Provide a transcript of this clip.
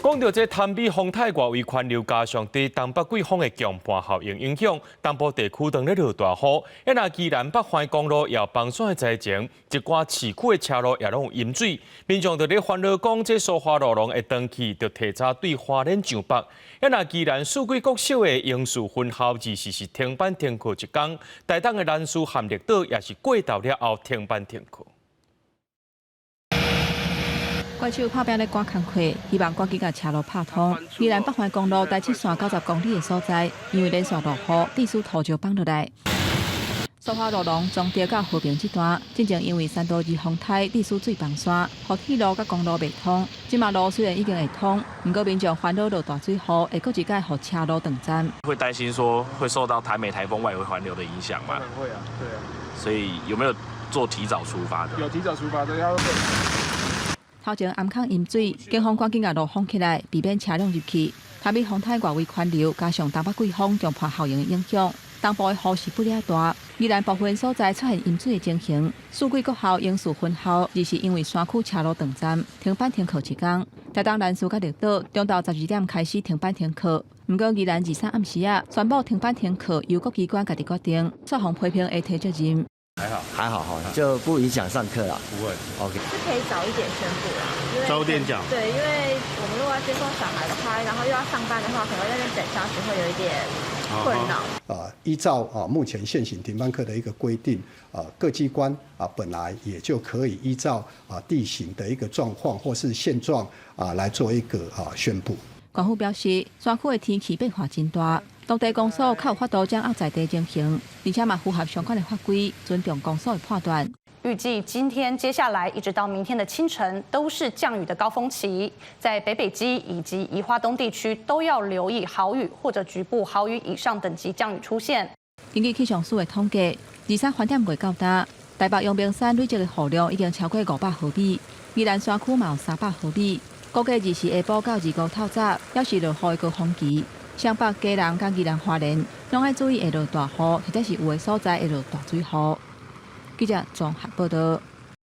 讲到这潭美风太外围环流加上对东北季风的强盘效应影响，东部地区当咧落大雨。一那宜兰北环公路也崩山的灾情，一寡市区的车路也拢有淹水。民众就咧烦恼讲，这疏花路龙会登去，就提早对花莲上北。一那宜兰四季国小的英数分校24是停班停课一天，台东的兰屿含绿岛也是过昼了后停班停课。 怪手拍拼咧赶工课，希望赶紧甲车路拍通。宜兰北环公路台七线90公里的所在，因为连续落雨，地势土石放落来。疏花路龙从调到和平这段，正正因为3度2风台，地势水崩山，互铁路甲公路未通。即马路虽然已经会通，不过民众烦恼落大水雨，会搁一届互车路断站。会担心说会受到台美台风外围环流的影响吗？会啊，对啊。所以有没有做提早出发的？有提早出发的要。 头前暗坑淹水，警方赶紧甲路封起来，避免车辆入去。台美风太外围环流，加上东北季风强破效应的影响，东部的雨势不了大。宜兰部分所在出现淹水的情形，四季国校英数分校二是因为山区车路断站，停班停课一天。台东兰屿甲绿岛中昼12点开始停班停课。不过宜兰23暗时宣布停班停课，由各机关家己决定，煞风批评会提责任。 还好哈，就不影响上课啦。不会 ，OK。是可以早一点宣布啦，因为早点讲。对，因为我们如果要接送小孩的话，然后又要上班的话，可能在那边等下去会有一点困扰。依照目前现行停班课的一个规定，各机关本来也就可以依照地形的一个状况或是现状来做一个宣布。官府表示，山区的天气变化真大。 当地公所较有法度掌握在地情形，而且嘛符合相关的法规，尊重公所的判断。预计今天、接下来一直到明天的清晨都是降雨的高峰期，在北基以及宜花东地区都要留意豪雨或者局部豪雨以上等级降雨出现。根据气象署的统计，23饭店未到达，台北阳明山累积的雨量已经超过500毫米，宜兰山区嘛有300毫米。估计24下晡到25透早，也是落雨的高峰期。 湘北、基隆、甲宜兰花莲，拢要注意会落大雨，或者是有的所在会落大水雨。记者综合报道。